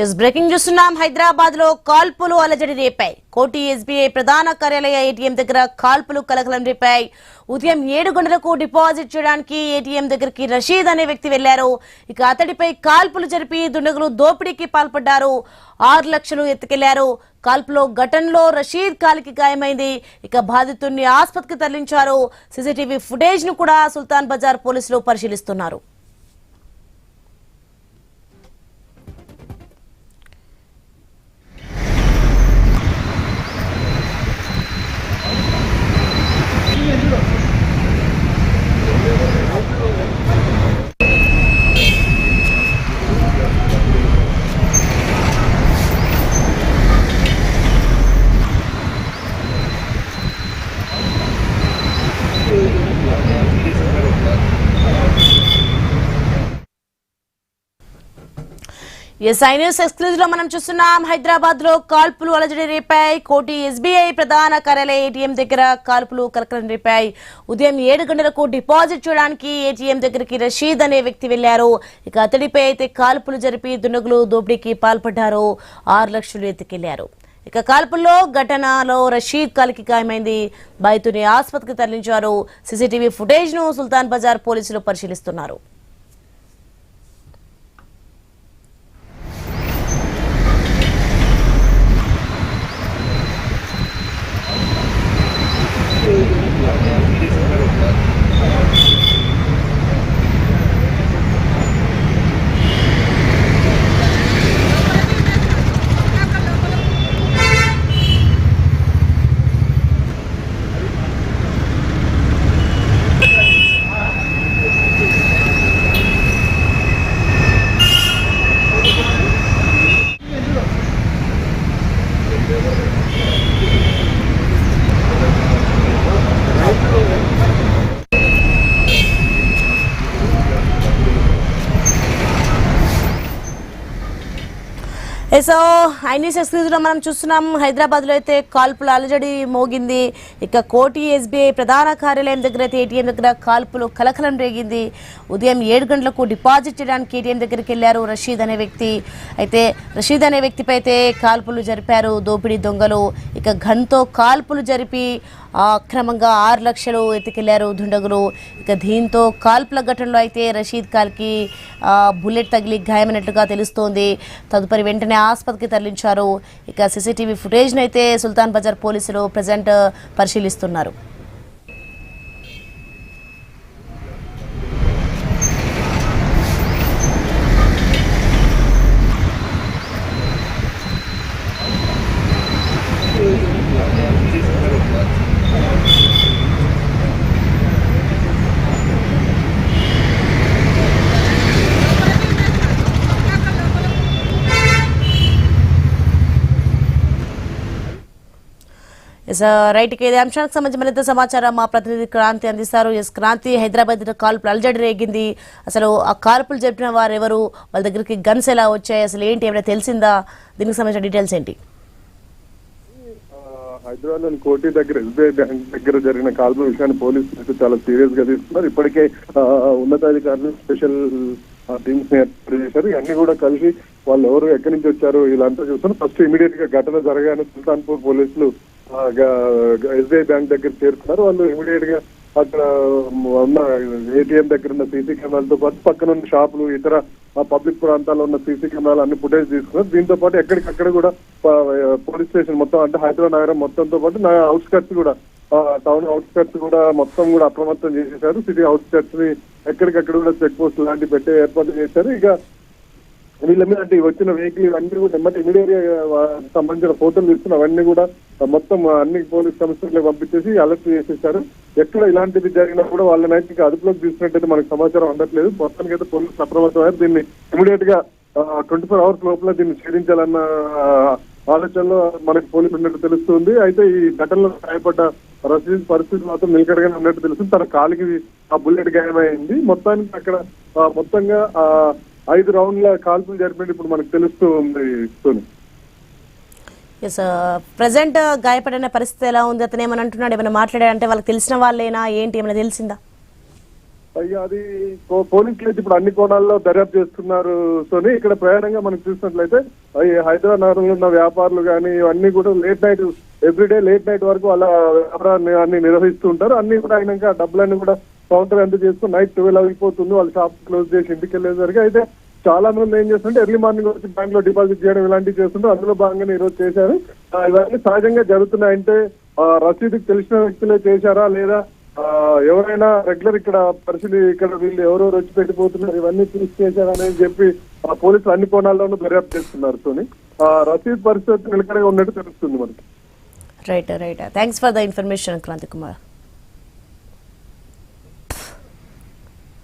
Yes breaking చూస్తున్నాం. హైదరాబాద్ లో కాల్పులు అలజడి రేపాయి. కోటి ఎస్బీఐ ప్రధాన కార్యాలయ ఏటీఎం దగ్గర కాల్పులు కలకలం రేపాయి. ఉదయం 7 గంటలకు డిపాజిట్ చేయడానికి ఏటీఎం దగ్గరికి రషీద్ అనే వ్యక్తి వెళ్లారు. ఇక అతడిపై కాల్పులు జరిపి దుండగులు దోపిడీకి పాల్పడ్డారు. 6 లక్షలు ఎత్తుకెళ్లారు. కాల్పులో ఘటనలో రషీద్ కాలికి గాయమైంది. ఇక బాధితుడిని ఆసుపత్రికి తరలించారు. సీసీటీవీ ఫుటేజ్ ను కూడా సుల్తాన్ బజార్ పోలీసులు పరిశీలిస్తున్నారు. ఎక్స్క్లూజివ్ లో మనం చూస్తున్నాం. హైదరాబాద్ లో కాల్పులు అలజడి రేపాయి. కోటి ఎస్బీఐ ప్రధాన కార్యాలయ ఏటీఎం దగ్గర కాల్పులు కలకలం రేపాయి. ఉదయం 7 గంటలకు డిపాజిట్ చేయడానికి ఏటీఎం దగ్గరికి రషీద్ అనే వ్యక్తి వెళ్లారు. ఇక అతడిపై అయితే కాల్పులు జరిపి దుండగులు దోపిడీకి పాల్పడ్డారు. 6 లక్షలు ఎత్తుకెళ్లారు. ఇక కాల్పుల్లో ఘటనలో రషీద్ కాలికి గాయమైంది. బాధితుని ఆసుపత్రికి తరలించారు. సీసీటీవీ ఫుటేజ్ ను సుల్తాన్ బజార్ పోలీసులు పరిశీలిస్తున్నారు. సో ఎక్స్క్లూజివ్ లో మనం చూస్తున్నాం. హైదరాబాద్ లో అయితే కాల్పుల అలజడి మోగింది. ఇక కోటి ఎస్బీఐ ప్రధాన కార్యాలయం దగ్గర అయితే ఏటీఎం దగ్గర కాల్పులు కలకలం రేగింది. ఉదయం 7 గంటలకు డిపాజిట్ చేయడానికి ఏటీఎం దగ్గరికి వెళ్లారు రషీద్ అనే వ్యక్తి. అయితే రషీద్ అనే వ్యక్తిపై అయితే కాల్పులు జరిపారు దోపిడీ దొంగలు. ఇక గన్తో కాల్పులు జరిపి అక్రమంగా 6 లక్షలు ఎత్తుకెళ్లారు దుండగులు. ఇక దీంతో కాల్పుల ఘటనలో అయితే రషీద్ కాల్కి బుల్లెట్ తగిలి గాయమైనట్లుగా తెలుస్తోంది. తదుపరి వెంటనే ఆసుపత్రికి తరలించారు. ఇక సీసీటీవీ ఫుటేజ్ను అయితే సుల్తాన్ బజార్ పోలీసులు ప్రజెంట్ పరిశీలిస్తున్నారు. రైట్ ఇదే అంశానికి సంబంధించి మరింత సమాచారం మా ప్రతినిధి క్రాంతి అందిస్తారు. క్రాంతి, హైదరాబాద్ కాల్పులు అలజడి రేగింది. అసలు ఆ కాల్పులు జరిపిన వారు ఎవరు, వాళ్ళ దగ్గరికి గన్స్ ఎలా వచ్చాయి, అసలు ఏంటి, ఏమైనా తెలిసిందా? దీనికి సంబంధించిన డీటెయిల్స్ ఏంటి? హైదరాబాద్ లోని కోటి దగ్గర ఎస్బీఐ బ్యాంక్ దగ్గర జరిగిన కాల్పుల విషయాన్ని పోలీసులు చాలా సీరియస్ గా తీసుకున్నారు. ఇప్పటికే ఉన్నతాధికారులు స్పెషల్ టీమ్స్ ఏర్పాటు చేశారు. ఇవన్నీ కూడా కలిసి వాళ్ళు ఎవరు ఎక్కడి నుంచి వచ్చారు ఇలాంతా చూస్తున్నారు. ఫస్ట్ ఇమీడియట్ గా ఘటన జరగానే సుల్తాన్పూర్ పోలీసులు ఎస్బీఐ బ్యాంక్ దగ్గర చేరుకున్నారు. వాళ్ళు ఇమీడియట్ గా అక్కడ ఉన్న ఏటీఎం దగ్గర ఉన్న సీసీ కెమెరాలతో పాటు పక్కన ఉన్న షాపులు, ఇతర పబ్లిక్ ప్రాంతాల్లో ఉన్న సీసీ కెమెరాలు అన్ని ఫుటేజ్ తీసుకున్నారు. దీంతో పాటు ఎక్కడికక్కడ కూడా పోలీస్ స్టేషన్ మొత్తం అంటే హైదరాబాద్ నగరం మొత్తంతో పాటు అవుట్స్కట్స్ కూడా, టౌన్ అవుట్స్కట్స్ కూడా మొత్తం కూడా అప్రమత్తం చేసేశారు. సిటీ అవుట్స్కట్స్ ని ఎక్కడికక్కడ కూడా చెక్ పోస్ట్ లాంటివి పెట్టే ఏర్పాటు చేశారు. ఇక వీళ్ళ మీద అంటే వచ్చిన వెహికల్ ఇవన్నీ కూడా ఇమీడియట్ గా సంబంధించిన ఫోటోలు తీసుకుని అవన్నీ కూడా మొత్తం అన్ని పోలీస్ సంస్థలకు పంపించేసి అలర్ట్ చేసేసారు. ఎక్కడ ఇలాంటిది జరిగినా కూడా వాళ్ళని అయితే అదుపులోకి తీసుకున్నట్టయితే మనకు సమాచారం అందట్లేదు. మొత్తానికి అయితే పోలీసులు అప్రమత్తమయ్యారు. దీన్ని ఇమీడియట్ గా 24 అవర్స్ లోపల దీన్ని ఛేదించాలన్న ఆలోచనలో మనకి పోలీసులు ఉన్నట్టు తెలుస్తుంది. అయితే ఈ ఘటనలో గాయపడ్డ రషీద్ పరిస్థితి మాత్రం నిలకడగానే ఉన్నట్టు తెలుస్తుంది. తన కాలికి ఆ బుల్లెట్ గాయమైంది. మొత్తానికి అక్కడ మొత్తంగా 5 రౌండ్ల కాల్పులు జరిపినట్టు ఇప్పుడు మనకు తెలుస్తూ ఉంది. ప్రెసెంట్ గాయపడిన పరిస్థితి ఎలా ఉంది? అతను ఏమని అంటున్నాడు, ఏమైనా మాట్లాడాడంటే వాళ్ళకి తెలిసిన వాళ్ళేనా ఏంటి, ఏమైనా తెలిసిందా? అయ్యా అది పోలీసులు అయితే ఇప్పుడు అన్ని కోణాల్లో దర్యాప్తు చేస్తున్నారు. సోని ఇక్కడ ప్రయాణంగా మనం చూసినట్లయితే హైదరాబాద్ నగరంలో ఉన్న వ్యాపారులు కానీ ఇవన్నీ కూడా late night everyday late night వరకు వాళ్ళ వ్యాపారాన్ని అన్ని నిర్వహిస్తూ ఉంటారు. అన్ని కూడా అయినాక డబ్బులన్నీ కూడా కౌంటర్ ఎంత చేసుకుని నైట్ 12 అయిపోతుంది, వాళ్ళు షాప్ క్లోజ్ చేసి ఇంటికి వెళ్ళేసరికి అయితే చాలా మంది ఏం చేస్తుంటే ఎర్లీ మార్నింగ్ వచ్చి బ్యాంక్ లో డిపాజిట్ చేయడం ఇలాంటివి చేస్తుంటారు. అందులో భాగంగానే ఈరోజు చేశారు. ఇవన్నీ సహజంగా జరుగుతున్నాయంటే రసీదుకి తెలిసిన వ్యక్తులే చేశారా లేదా ఎవరైనా రెగ్యులర్ ఇక్కడ ఇక్కడ వీళ్ళు ఎవరెవరు వచ్చి పెట్టిపోతున్నారు ఇవన్నీ తీసి చేశారని చెప్పి పోలీసులు అన్ని కోణాల్లోనూ దర్యాప్తు చేస్తున్నారు. సోని రసీదు పరిస్థితి నిలకడగా ఉన్నట్టు తెలుస్తుంది మనకి. Right thanks for the information Kranti Kumar.